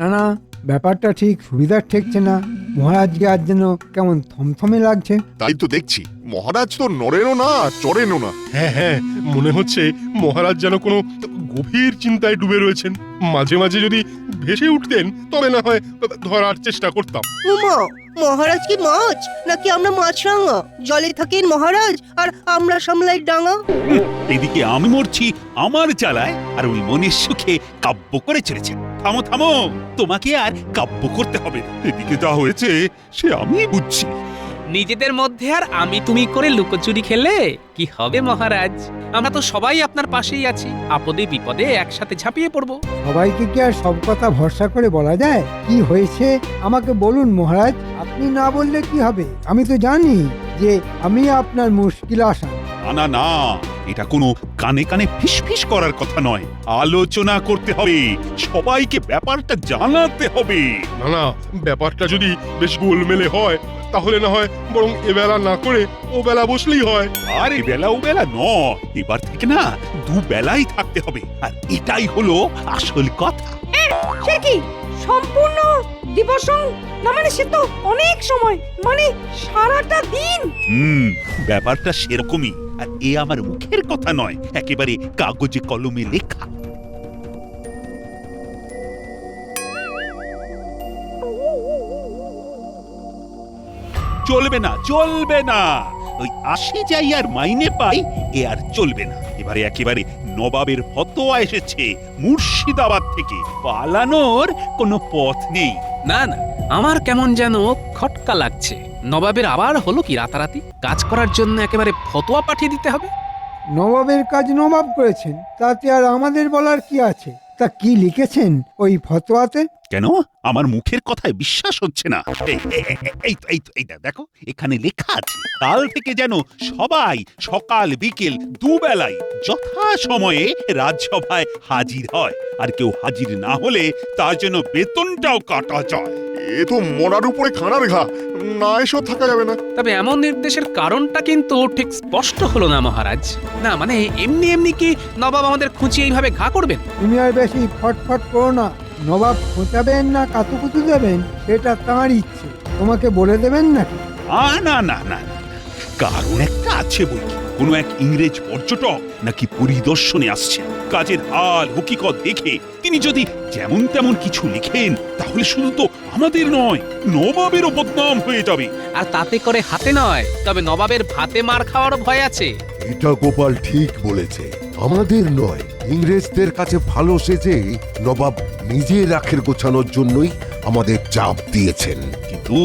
না না, ব্যাপারটা ঠিক সুবিধার ঠেকছে না। মহারাজকে আজ যেন কেমন থমথমে লাগছে। তাই তো দেখছি মহারাজ তো নড়েনও না চড়েনও না। হ্যাঁ হ্যাঁ, মনে হচ্ছে মহারাজ যেন কোনো গভীর চিন্তায় ডুবে রয়েছেন। মাঝে মাঝে যদি ভেসে উঠতেন তবে না হয় ধরার চেষ্টা করতাম। উমা, মহারাজ কি মাছ নাকি আমরা মাছরাঙা? জলে থাকেন মহারাজ আর আমরা সামলাই ডাঙা। এদিকে আমি মরছি আমার জ্বালায়, আর ওই মনের সুখে কাব্য করে চলেছেন। থামো থামো, তোমাকে আর কাব্য করতে হবে না। এদিকে যা হয়েছে সে আমি বুঝছি। নিজেদের মধ্যে আর আমি তুমি করে লুকোচুরি খেলে কি হবে মহারাজ? আমরা তো সবাই আপনার পাশেই আছি, আপদে বিপদে একসাথে ঝাঁপিয়ে পড়বো। সবাইকে কি আর সব কথা ভরসা করে বলা যায়? কি হয়েছে আমাকে বলুন মহারাজ। আপনি না বললে কি হবে? আমি তো জানি যে আমি আপনার মুশকিল আসান। না না না, এটা কোনো কানে কানে ফিসফিস করার কথা নয়, আলোচনা করতে হবে, সবাইকে ব্যাপারটা জানাতে হবে। না না, ব্যাপারটা যদি বেশ গোলমেলে হয় তাহলে না হয় বরং এবেলা না করে ও বেলা বসলেই হয়। আর এ বেলা ও বেলা নয়, এবার থেকে না দুবেলাই থাকতে হবে, আর এটাই হলো আসল কথা। সে কি সম্পূর্ণ দিবস? না মানে সে তো অনেক সময়, মানে সারাটা দিন। ব্যাপারটা সেরকমই, আর এ আমার মুখের কথা নয়, একেবারে কাগজে কলমে লেখা। চলবে না চলবে না, ওই আসে যাই আর মাইনে পাই এ আর চলবে না। এবারে একেবারে নবাবের ফতোয়া এসেছে মুর্শিদাবাদ থেকে, পালানোর কোনো পথ নেই। না না, আমার কেমন যেন খটকা লাগছে। নবাবের আবার হলো কি রাতারাতি কাজ করার জন্য একেবারে ফতোয়া পাঠিয়ে দিতে হবে? নবাবের কাজ নবাব করেছেন, তাতে আর আমাদের বলার কি আছে? তা কি লিখেছেন ওই ফতোয়াতে? কেন আমার মুখের কথায় বিশ্বাস হচ্ছে না? এই দেখো, এখানে লেখা আছে কাল থেকে যেন সবাই সকাল বিকেল দুবেলায় যথা সময়ে রাজসভায় হাজির হয়, আর কেউ হাজির না হলে তার জন্য বেতনটাও কাটা যায়। এ তো মরার উপরে খানার ঘা, না এসব থাকা যাবে না। তবে এমন নির্দেশের কারণটা কিন্তু ঠিক স্পষ্ট হলো না মহারাজ। না মানে এমনি এমনি কি নবাব আমাদের খুঁচিয়ে এইভাবে ঘা করবেন? তুমি আর বেশি ফটফট করো না। নবাব খোঁচাবেন না কাতুকুতু দেবেন সেটা তাঁর ইচ্ছে, তোমাকে বলে দেবেন নাকি? না না না না, কারণ একটা আছে বই কি। কোনো এক ইংরেজ পর্যটক নাকি পরিদর্শনে আসছেন। কাজের হাল হকিকত দেখে তিনি যদি যেমন তেমন কিছু লিখেন তাহলে শুধু তো আমাদের নয়, নবাবেরও বদনাম হয়ে যাবে। আর তাতে করে হাতে নয়, তবে নবাবের ভাতে মার খাওয়ার ভয় আছে। এটা গোপাল ঠিক বলেছে, আমাদের নয় ইংরেজদের কাছে ভালো সেজে নবাব নিজে রাখের গোছানোর জন্যই আমাদের চাপ দিয়েছেন। কিন্তু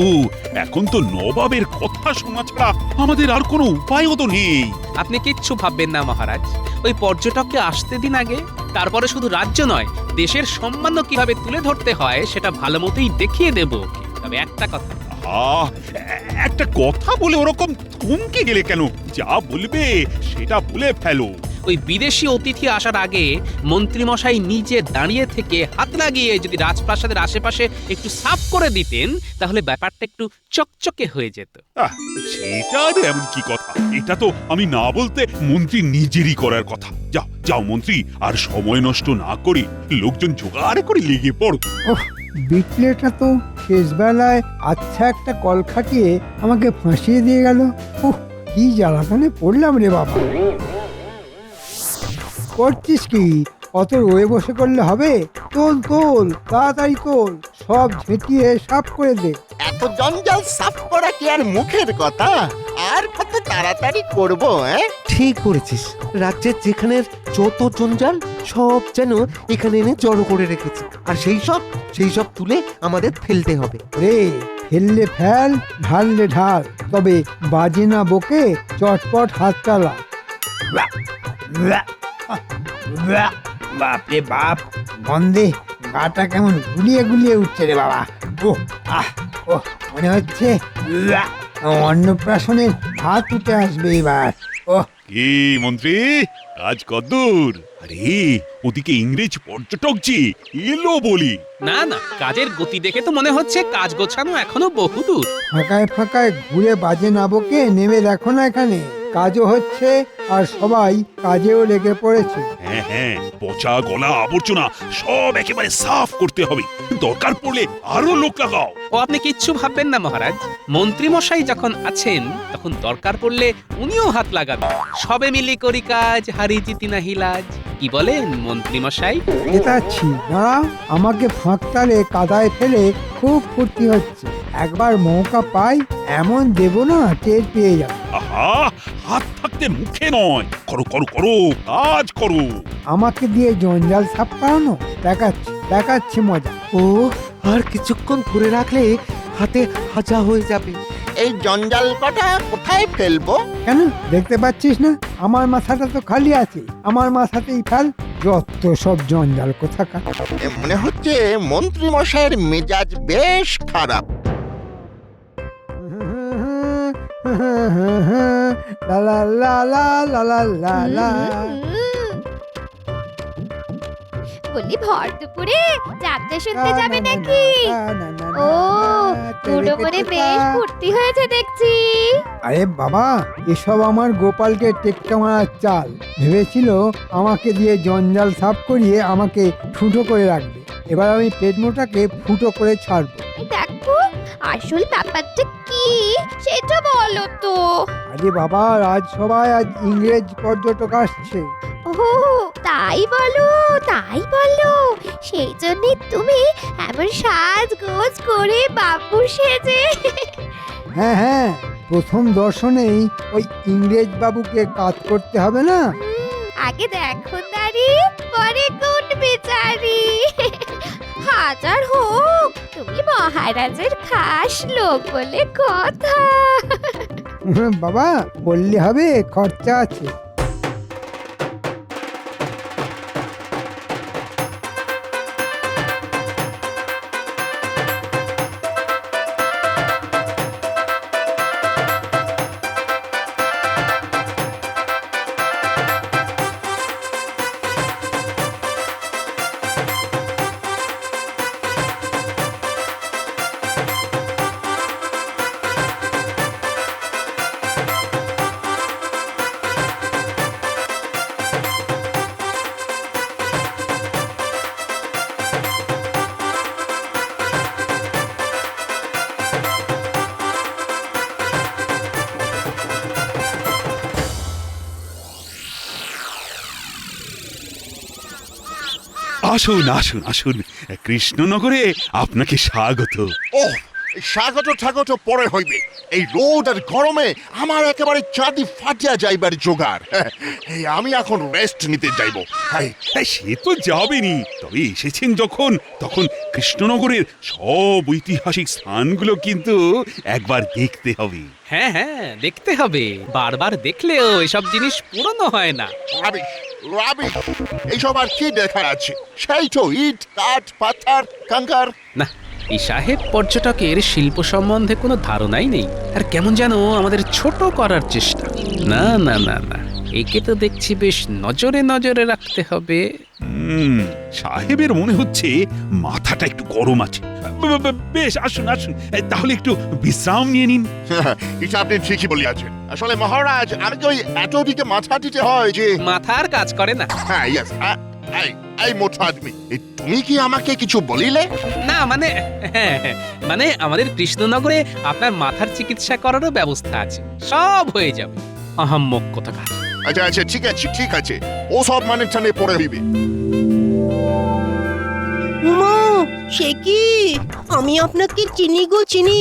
এখন তো নবাবের কথা শোনা ছাড়া আমাদের আর কোনো উপায়ও তো নেই। আপনি কিচ্ছু ভাববেন না মহারাজ, ওই পর্যটককে আসতে দিন আগে, তারপরে শুধু রাজ্য নয় দেশের সম্মানও কিভাবে তুলে ধরতে হয় সেটা ভালো মতোই দেখিয়ে দেব। তবে একটা কথা, একটা কথা বলে ওরকম থমকে গেলে কেন? যা বলবে সেটা বলে ফেলো। ওই বিদেশি অতিথি আসার আগে মন্ত্রীমশাই নিজে দাঁড়িয়ে থেকে হাত লাগিয়ে যদি রাজপ্রাসাদের আশেপাশে একটু সাফ করে দিতেন তাহলে ব্যাপারটা একটু চকচকে হয়ে যেত। সেটা আর এমন কি কথা? এটা তো আমি না বলতে মন্ত্রী নিজেরই করার কথা। যাও যাও মন্ত্রী, আর সময় নষ্ট না করে লোকজন জোগাড় করে লেগে পড়ো। বিটলেটা তো শেষ বেলায় আচ্ছা একটা কল খাটিয়ে আমাকে ফাঁসিয়ে দিয়ে গেল। কি জ্বালাতনে পড়লাম রে বাবা। করছিস কি? অত রয়ে বসে করলে হবে? তোল তোল, তাড়াতাড়ি তোল, সব ঝেঁটিয়ে সাফ করে দে। এত জঞ্জাল সাফ করা কি আর মুখের কথা? আর কত তাড়াতাড়ি করব? ঠিক করেছিস, রাজ্যের যেখানে যত জঞ্জাল সব যেন এখানে এনে জড়ো করে রেখেছে, আর সেই সব তুলে আমাদের ফেলতে হবে। রে ফেললে ফেল, ঢাললে ঢাল, তবে বাজে না বকে চটপট হাত চালা। বাপরে বাপ, গন্ধে গাটা কেমন গুলিয়ে গুলিয়ে উঠছে রে বাবা। মনে হচ্ছে অন্নপ্রাশনের ভাত উঠে আসবে এবার। কি মন্ত্রী, কাজ কদ্দূর? আরে ওদিকে ইংরেজ পর্যটক যে এলো বলি। না না, কাজের গতি দেখে তো মনে হচ্ছে কাজ গোছানো এখনো বহুদূর। ফাঁকায় ফাঁকায় ঘুরে বাজে না বকে নেমে দেখো না, এখানে কাজও হচ্ছে আর সবাই কাজেও লেগে পড়েছে। হ্যাঁ হ্যাঁ, পচা গলা আবর্জনা সব একেবারে সাফ করতে হবে। দরকার পড়লে আরো লোক লাগাও। ও আপনি কিচ্ছু ভাববেন না মহারাজ, মন্ত্রী মশাই যখন আছেন তখন দরকার পড়লে উনিও হাত লাগাবেন। সবে মিলি করি কাজ, হারি জিতি নাহি লাজ। কি বলেন মন্ত্রী মশাই? যেতাচ্ছি না, আমাকে ফাঁকতালে কাদায় ফেলে খুব ফুর্তি হচ্ছে। একবার মৌকা পাই এমন দেব না, টের পেয়ে যাবে। আহা, হাত থাকতে মুখে নয়, করো করো করো, কাজ করো। আমাকে দিয়ে জঞ্জাল সাফ করানো, দেখাচ্ছি দেখাচ্ছি মজা। ও আর কিছুক্ষণ ধরে রাখলে হাতে হাজা হয়ে যাবে। এই জঞ্জাল কটা কোথায় ফেলবো? কেন দেখতে পাচ্ছিস না আমার মাথাটা তো খালি আছে, আমার মাথাতেই ফেল। যত সব জঞ্জাল কোথাকার। মনে হচ্ছে মন্ত্রী মশাইয়ের মেজাজ বেশ খারাপ। লা লা লা লা লা লা লা লা। বলি ভর দুপুরে যাত্রা শুনতে যাবে নাকি? ও বুড়ো মনে বেশ ফুর্তি হয়েছে দেখছি। আরে বাবা, এসব আমার গোপালকে টেক্কা মারার চাল। ভেবেছিল আমাকে দিয়ে জঞ্জাল সাফ করিয়ে আমাকে ফুটো করে রাখবে। এবার আমি পেট মোটাকে ফুটো করে ছাড়বো। দেখো আসল ব্যাপারটা কি সেটা বলো তো। আরে বাবা, রাজসভায় আজ ইংরেজ পর্যটক আসছে। ও তাই বলো তাই বলো, সেই জন্যই তুমি এমন সাজগোজ করে বাবু সেজে। হ্যাঁ হ্যাঁ, প্রথম দর্শনেই ওই ইংরেজ বাবুকে কাজ করতে হবে না। আগে দেখো দাঁড়ি, পরে কোন বিচারি। হাজার হোক তুমি মহারাজের খাস লোক বলে কথা। বাবা বললে হবে, খরচা আছে। আসুন আসুন আসুন, কৃষ্ণনগরে আপনাকে স্বাগত। ও স্বাগত ঠাগত পরে হইবে, এই রোদ আর গরমে আমার একেবারে চাঁদি ফাটিয়া যাইবার জোগাড়। এই আমি এখন রেস্ট নিতে যাইব। সে তো যাবেনি, তবে এসেছেন যখন তখন কৃষ্ণনগরের সব ঐতিহাসিক স্থানগুলো কিন্তু একবার দেখতে হবে। হ্যাঁ হ্যাঁ দেখতে হবে, বারবার দেখলেও এসব জিনিস পুরনো হয় না। রাবিশ রাবিশ, এইসব আর কি দেখার আছে? সেই তো ইট কাঠ পাথর কাঙ্কার। না, এই সাহেব পর্যটকের শিল্প সম্বন্ধে কোনো ধারণাই নেই, আর কেমন যেন আমাদের ছোট করার চেষ্টা। না না না না, একে তো দেখছি বেশ নজরে নজরে রাখতে হবে। সাহেবের মনে হচ্ছে মাথাটা একটু গরম আছে। বেশ আসুন আসুন, তাহলে একটু বিশ্রাম নিয়ে নিন। এটা আপনি ঠিকই বলিয়াছেন। আসলে মহারাজ, আমি তো ওই এতদিকে মাথা দিতে হয় যে মাথার কাজ করে না। হ্যাঁ ইয়েস, এই মোটা আদমি, তুমি কি আমাকে কিছু বলিলে? না মানে হ্যাঁ হ্যাঁ, মানে আমাদের কৃষ্ণনগরে আপনার মাথার চিকিৎসা করারও ব্যবস্থা আছে, সব হয়ে যাবে। আহাম্মক কোথাকার। আচ্ছা আচ্ছা, ঠিক আছে ঠিক আছে, ও সব মানে টানে পড়ে হইবে। মা, সে কি? আমি আপনাকে চিনি গো চিনি,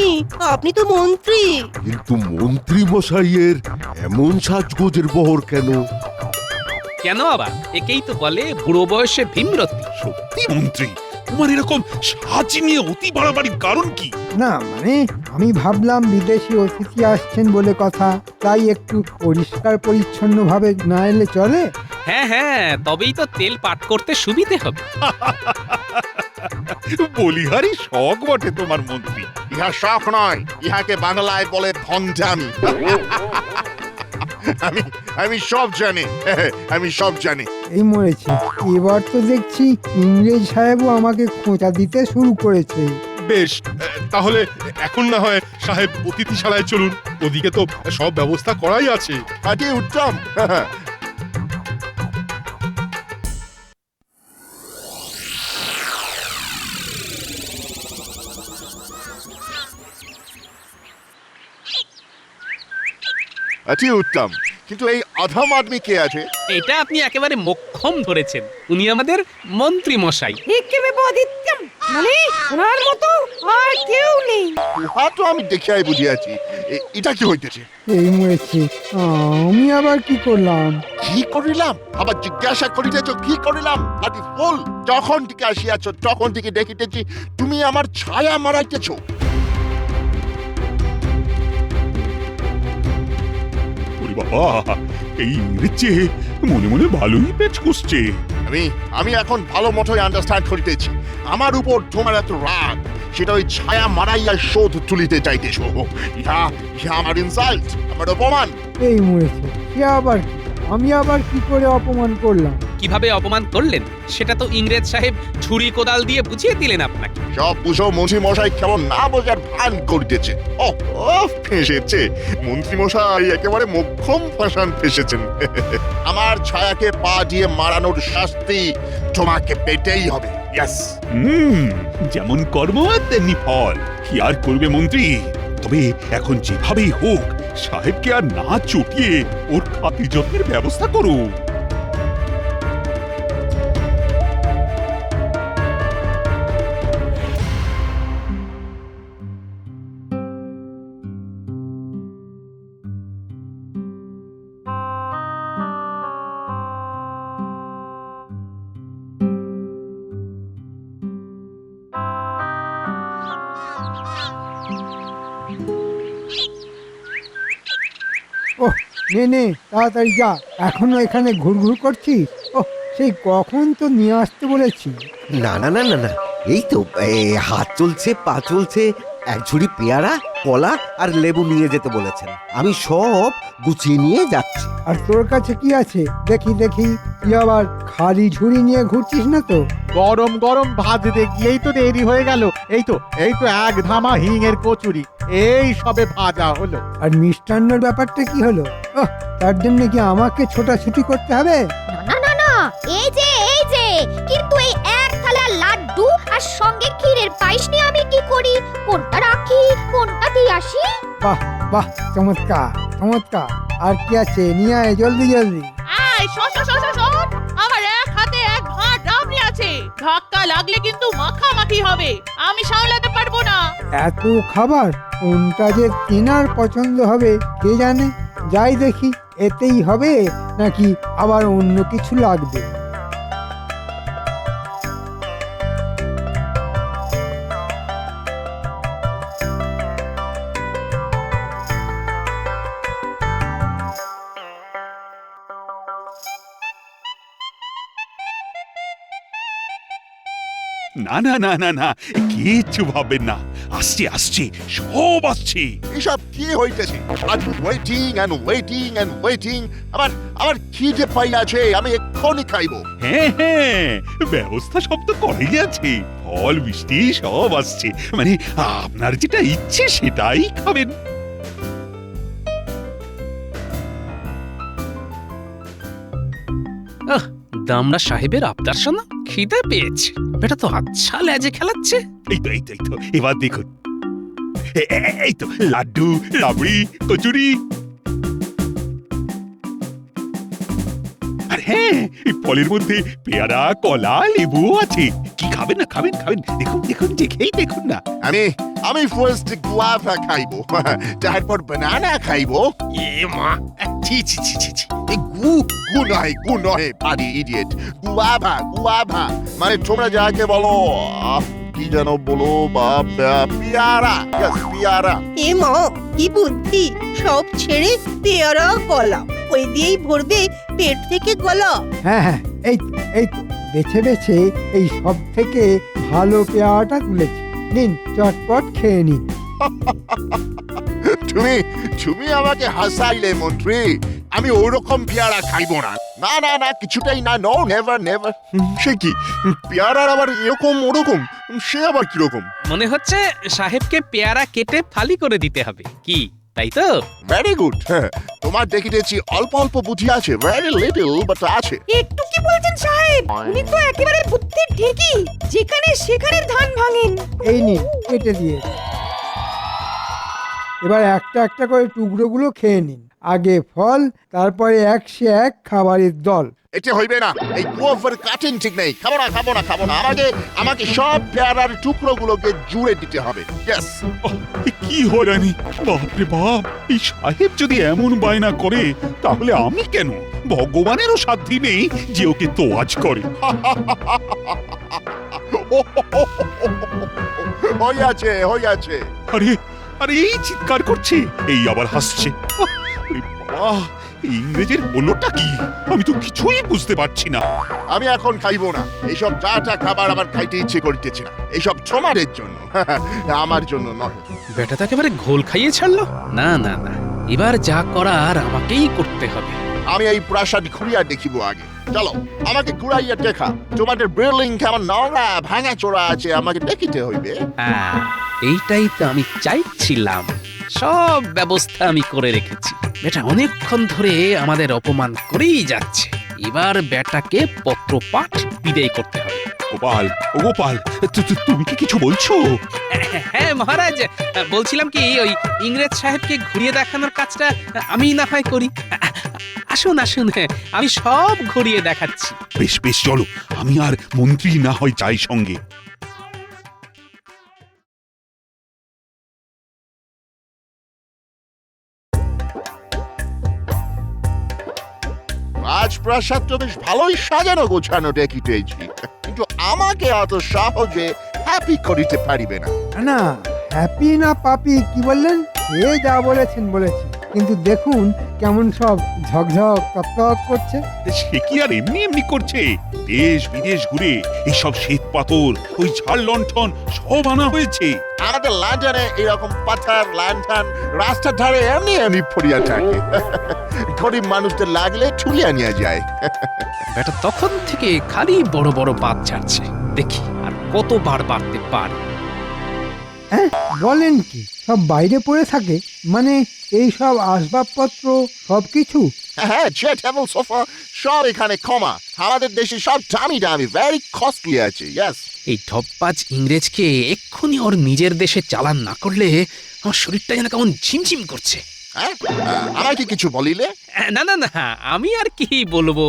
আপনি তো মন্ত্রী। কিন্তু মন্ত্রী মশাইয়ের এমন সাজগোজের বহর কেন? কেন আবার? একেই তো বলে বুড়ো বয়সে ভীমরতি। সত্যি মন্ত্রী, তোমার এরকম সাজ নিয়ে অতি বাড়াবাড়ির কারণ কি? না মানে আমি ভাবলাম বিদেশি অতিথি আসছেন বলে কথা, তাই একটু পরিষ্কার পরিচ্ছন্ন ভাবে না এলে চলে? হ্যাঁ হ্যাঁ, তবেই তো তেল পাট করতে সুবিধে হবে। বলিহারি শখ বটে তোমার মন্ত্রী। ইহা শখ নয়, ইহাকে বাংলায় বলে ভণ্ডামি। আমি সব জানি, আমি সব জানি। এই মরেছে, এবার তো দেখছি ইংরেজ সাহেবও আমাকে খোঁচা দিতে শুরু করেছে। বেশ, তাহলে এখন না হয় সাহেব অতিথিশালায় চলুন, ওদিকে তো সব ব্যবস্থা করাই আছে। আদি উত্তম। অতি উত্তম, কিন্তু এই অধম আদমি কে আছে? এটা আপনি একেবারে মোক্ষম ধরেছেন, উনি আমাদের মন্ত্রী মশাই। বিক্রমাদিত্যম, মানে ওনার মতো আর কেউ নেই। উহা তো আমি দেখিয়াই বুঝিয়াছি। এটা কি হইতেছে? এই মরেছি, আমি আবার কি করলাম? কি করিলাম? আবার জিজ্ঞাসা করিতেছ কি করিলাম? আদি ফুল, যখন থেকে আসিয়াছ তখন থেকে দেখিতেছি তুমি আমার ছায়া মারাইতেছ। ওরে বাবা, এই ইংরেজি মনে মনে ভালোই পেচ কষছে। আমি এখন ভালো মতোই আন্ডারস্ট্যান্ড করিতেছি। আমার উপর তোমার এত রাগ, সেটা ওই ছায়া মারাইয়া শোধ তুলিতে চাইতেছ। ইহা আমার ইনসাল্ট, আমার অপমান। এই মরেছে, সে আবার কি? আমি আবার কি করে অপমান করলাম? কিভাবে অপমান করলেন সেটা তো ইংরেজ সাহেব ছুরি কোদাল দিয়ে বুঝিয়ে দিলেন আপনাকে। সব বুঝো মন্ত্রী মশাই কেমন না বোঝার ভান করিতেছে। ফেসেছে মন্ত্রী মশাই, একেবারে মোক্ষম ফাঁসান ফেসেছেন। আমার ছায়াকে পা দিয়ে মারানোর শাস্তি তোমাকে পেতেই হবে। ইয়েস। যেমন কর্ম তেমনি ফল। কি আর করবে মন্ত্রী? তবে এখন যেভাবেই হোক সাহেবকে আর না চটিয়ে ওর খাতির যত্নের ব্যবস্থা করো। ওহ, নে তাড়াতাড়ি যা, এখনো এখানে ঘুরঘুর করছিস? ওহ, সেই কখন তো নিয়ে আসতে বলেছি। না না না না না, এই তো হাত চলছে, পা চলছে, এক ঝুড়ি পেয়ারা, কলা আর লেবু নিয়ে যেতে বলেছেন। আমি সব গুছিয়ে নিয়ে যাচ্ছি। আর তোর কাছে কি আছে দেখি দেখি? তুই আবার খালি ঝুড়ি নিয়ে ঘুরছিস না তো? গরম গরম ভাজতে গিয়েই তো দেরি হয়ে গেল। এই তো এক ধামা হিঙের কচুরি এই সবে ভাজা হলো। আর মিষ্টান্নর ব্যাপারটা কি হলো? ওহ, তার জন্য কি আমাকে ছোটাছুটি করতে হবে? না না না, এই যে কিন্তু এই এক থালা লাড্ডু আর সঙ্গে ক্ষীরের পায়েস নিয়ে আমি কি করি? কোনটা রাখি, কোনটা দিয়ে আসি? বাহ বাহ, চমৎকার চমৎকার। আর কি আছে নিয়ে আয়, জলদি জলদি। শোন, আমার এক হাতে এক ভাঁড় রাবড়ি আছে, ধাক্কা লাগলে কিন্তু মাখামাখি হবে, আমি সামলাতে পারবো না। এত খাবার কোনটা যে তিনার পছন্দ হবে কে জানে। যাই দেখি এতেই হবে নাকি আবার অন্য কিছু লাগবে। না না না না না, কিচ্ছু ভাববেন না, আসছে সব আসছে। এসব কি হইতেছে? আজ waiting and waiting and waiting. আমার খিদে পাই আছে, আমি এক্ষুনি খাইবো। হ্যাঁ, ব্যবস্থা সব তো করেই আছে। ফল মিষ্টি সব আসছে, মানে আপনার যেটা ইচ্ছে সেটাই খাবেন। দামড়া সাহেবের আবদার শোনা, খিদে পেয়েছে। বেটা তো আচ্ছা লেজে খেলাচ্ছে। এই তো এবার দেখুন, এই তো লাড্ডু, রাবড়ি, কচুরি। আর হ্যাঁ, এই ফলের মধ্যে পেয়ারা, কলা, লেবু আছে। কি খাবেন না? খাবেন। দেখুন দেখেই দেখুন না। আমি ফার্স্ট গুয়াভা খাইবো, তারপর বানানা খাইবো। এ মা, ছি এই গু নয় পারি ইডিয়েট। গুয়াভা মানে তোমরা যাকে বলো, কি যেন বলো, পেয়ারা। পেয়ারা। এ মা, কি বুদ্ধি! সব ছেড়ে পেয়ারা কলা, ওই দিয়েই ভরবে পেট থেকে গলা। হ্যাঁ, এই তো বেছে বেছে এই সব থেকে ভালো পেয়ারাটা তুলেছি। নিন, চটপট খেয়ে নিন। তুমি আমাকে হাসাইলে মন্ত্রী। আমি ওরকম পেয়ারা খাইবো না। না কিছুটাই না। No, never. সে কি পেয়ারার আবার এরকম ওরকম? সে আবার কিরকম? মনে হচ্ছে সাহেবকে পেয়ারা কেটে ফালি করে দিতে হবে, কি তাই তো? Very good. তোমার দেখিতেছি অল্প অল্প বুদ্ধি আছে, ভেরি লিটল বাট আছে। একটু কি বলছেন সাহেব? উনি তো একেবারে বুদ্ধির ঢেঁকি, যেখানে সেখানে ধান ভাঙেন। এই নিন, কেটে দিয়ে। এবার একটা একটা করে টুকরোগুলো খেয়ে নিন। আগে ফল, তারপরে 101 খাবারের দল। এটা হইবে না, এই গোফের কাটিং ঠিক নেই। খাবো না খাবো না খাবো না, আমাকে সব পেয়ারার টুকরোগুলোকে জুড়ে দিতে হবে। ইয়েস। কি হয়রানি! বাপরে বাপ, এই সাহেব যদি এমন বায়না করে তাহলে আমি কেন? ভগবানেরও সাধ্য নেই যে ওকে তোয়াজ করে। হইয়াছে। আরে আরে, এই চিৎকার করছে, এই আবার হাসছে। আরে বাবা, এই ইংরেজের বলটা কি? আমি তো কিছুই বুঝতে পারছি না। আমি এখন খাইবো না, এইসব যা খাবার আমার খাইতে ইচ্ছে করতেছে না। এইসব ছোমারের জন্য, আমার জন্য নয়। বেটা তো একেবারে ঘোল খাইয়ে ছাড়লো। না না না, এবার যা করার আমাকেই করতে হবে। আমি এই প্রাসাদ ঘুরিয়া দেখিব আগে। চলো, আমাকে ঘুরাইয়া দেখা। তোমাদের বিল্ডিং কেমন নোংরা ভাঙা চোরা আছে, আমাকে দেখিতে হইবে। এইটাই তো আমি চাইছিলাম। সব ব্যবস্থা আমি করে রেখেছি। বেটা অনেকক্ষণ ধরে আমাদের অপমান করেই যাচ্ছে। এবার বেটাকে পত্রপাঠ বিদায় করতে হবে। গোপাল, ও গোপাল, তুমি কি কিছু বলছো? হ্যাঁ মহারাজ, বলছিলাম কি, ওই ইংরেজ সাহেবকে ঘুরিয়ে দেখানোর কাজটা আমি না হয় করি। আসুন আসুন, আমি সব ঘুরিয়ে দেখাচ্ছি। বেশ বেশ, চলো, আমি আর মন্ত্রী না হয় যাই সঙ্গে। রাজপ্রাসাদ তো বেশ ভালোই সাজানো গোছানো দেখিতেছি, কিন্তু আমাকে অত সহজে হ্যাপি করিতে পারিবে না। না, হ্যাপি না পাপি কি বললেন? এ যা বলেছেন, কিন্তু দেখুন কেমন সব ঝকঝক তকতক করছে। সে কি আর এমনি এমনি করছে? দেশ বিদেশ ঘুরে এইসব শ্বেত পাথর, ওই ঝাড় লণ্ঠন সব আনা হয়েছে। আমাদের লন্ডনে এরকম পাথর লণ্ঠন রাস্তার ধারে এমনি পড়িয়া থাকে। গরিব মানুষদের লাগলে ঠুলিয়া নিয়ে যায়। বেটা তখন থেকে খালি বড় বড় বাদ ছাড়ছে। দেখি আর কতবার বাড়তে পারে। হ্যাঁ, বলেন কি, সব বাইরে পড়ে থাকে? মানে এই সব আসবাবপত্র সবকিছু? হ্যাঁ, চেয়ার টেবিল সোফা সব এখানে কমা। আমাদের দেশে সব দামি ভেরি কস্টলি আছে। ইয়েস। এই ঢপবাজ ইংরেজকে এক্ষুনি ওর নিজের দেশে চালান না করলে আমার শরীরটা যেন কেমন ঝিমঝিম করছে। আমাকে কিছু বলিলে? না না না, আমি আর কি বলবো।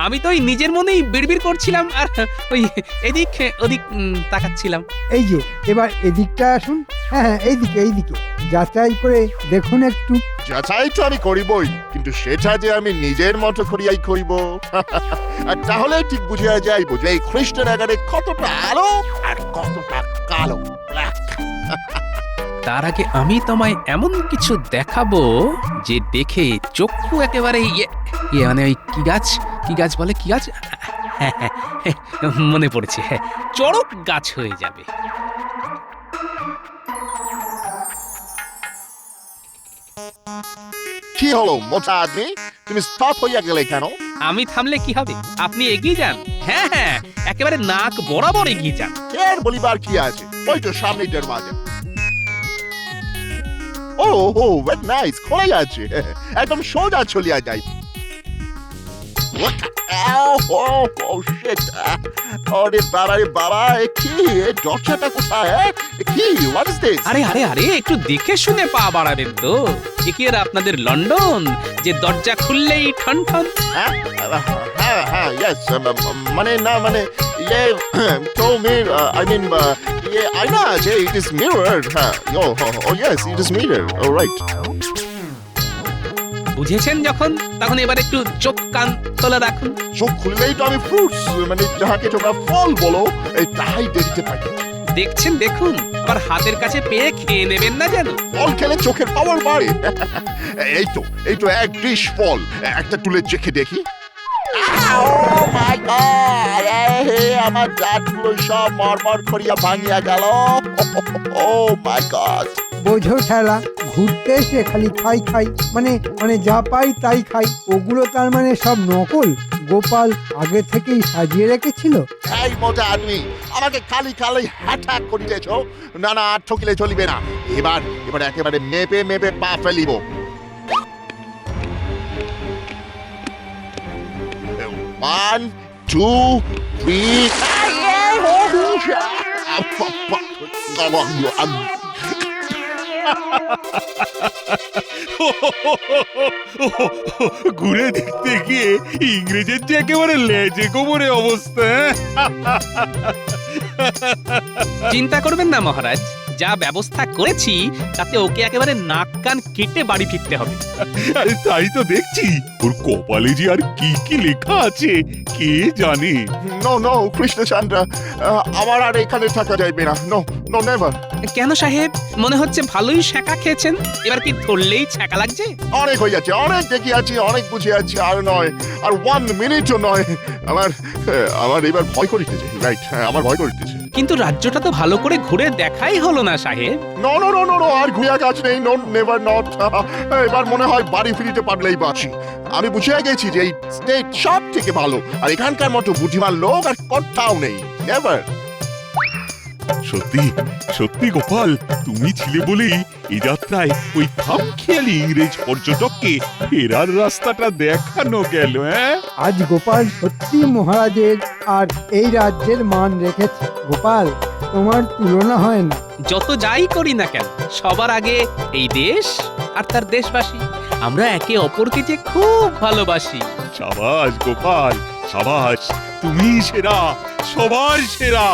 আমি তো ওই নিজের মনেই বিড়বিড় করছিলাম আর ওই এদিক ওদিক তাকাচ্ছিলাম। এই যে এবার এদিকটা আসুন। হ্যাঁ, এইদিকে যাচাই করে দেখুন একটু। যাচাই তো আমি করিবই, কিন্তু সেটা যে আমি নিজের মতো করিয়াই করিব। আর তাহলে ঠিক বুঝিয়া যাইব যে এই খ্রিস্টের আগারে কতটা আলো আর কতটা কালো। তার আগে আমি তোমায় এমন কিছু দেখাবো যে দেখে চক্ষু একেবারে ইয়ে মানে ওই কি গাছ বলে, কি গাছ? মনে পড়েছে, চড়ক গাছ হয়ে যাবে। কি হলো মোটা আদমি, তুমি স্টপ হইয়া গেলে কেন? আমি থামলে কি হবে? আপনি এগিয়ে যান। হ্যাঁ, একেবারে নাক বরাবর এগিয়ে যান। এর বলিবার কি আছে? ওই তো সামনে দরজা। ও ভেরি নাইস, খোলাই আছে। একদম সোজা চলিয়া যাই। আরে বাবা, কি দরজাটা কোথায়? কি হোয়াট ইজ দিস? আরে একটু দেখে শুনে পা বাড়াবেন তো। এ কি আর আপনাদের লন্ডন যে দরজা খুললেই ঠন ঠন? হ্যাঁ, ইয়েস, মানে ইয়ে told I mean ইয়ে আয়না আছে, it is mirrored. হ্যাঁ, oh yes, it is mirrored. All right. বুঝেছেন যখন, তখন এবার একটু চোখ কান খোলা রাখুন। চোখ খুললেই তো আমি ফ্রুটস, মানে যাহাকে তোমরা ফল বলো, তাই দেখতে পাই। দেখছেন, দেখুন, আবার হাতের কাছে পেয়ে খেয়ে নেবেন না যেন। ফল খেলে চোখের পাওয়ার বাড়ে। এই তো এক ডিশ ফল, একটা তুলে চেখে দেখি। Oh my God! আমার দাঁতগুলো সব মরমর করিয়া ভাঙিয়া গেল। Oh my God! বোঝো ঠেলা, ঘুরতে এসে খালি খাই, মানে যা পাই তাই খাই। ওগুলো তার মানে সব নকল? গোপাল আগে থেকেই সাজিয়ে রেখেছিল? এই মোটা আদমি, আমাকে খালি হাঁটা করিতেছ? না আর ঠকিলে চলিবে না। এবার একেবারে মেপে পা ফেলিব। 1, 2, 3. ঘুরে দেখতে গিয়ে ইংরেজের যে একেবারে লেজে গোবরে অবস্থা। চিন্তা করবেন না মহারাজ, যা ব্যবস্থা করেছি তাতে ওকে একেবারে নাক কান কেটে বাড়ি ফিরতে হবে। আরে তাই তো দেখছি, ওর কপালে যে আর কি কি লেখা আছে কে জানে। নো নো কৃষ্ণচন্দ্র, আমার আর এখানে থাকা যাইবে না। No no never. কেন সাহেব, মনে হচ্ছে ভালোই শেখা খেয়েছেন, এবার কি ধরলেই ছ্যাঁকা লাগছে? অনেক হয়ে যাচ্ছে, অনেক দেখি আছি, অনেক বুঝে আছি, আর নয়, আর 1 মিনিটও নয়। আমার এবার ভয় করিতেছে। রাইট, হ্যাঁ আমার ভয় করিতেছে। কিন্তু রাজ্যটা তো ভালো করে ঘুরে দেখাই হলো না সাহেব। No no no no no, আর ঘুরিয়া কাজ নেই। No never not. এবার মনে হয় বাড়ি ফিরিতে পারলেই বাঁচি। আমি বুঝে গেছি যে এই স্টেট সব থেকে ভালো, আর এখানকার মতো বুদ্ধিমান লোক আর কোথাও নেই। নেভার। সত্যি সত্যি গোপাল, তুমি ছিলে বলেই এই যাত্রায় ওই খামখেয়ালি ইংরেজ পর্যটককে ফেরার রাস্তাটা দেখানো গেল। হ্যাঁ, আজ গোপাল সত্যি মহারাজের আর এই রাজ্যের মান রেখেছে। গোপাল, তোমার তুলনা হয় না। যত যাই করি না কেন, সবার আগে এই দেশ আর তার দেশবাসী, আমরা একে অপরকে যে খুব ভালোবাসি। সাবাস গোপাল, সাবাস, তুমি সেরা, সবার সেরা।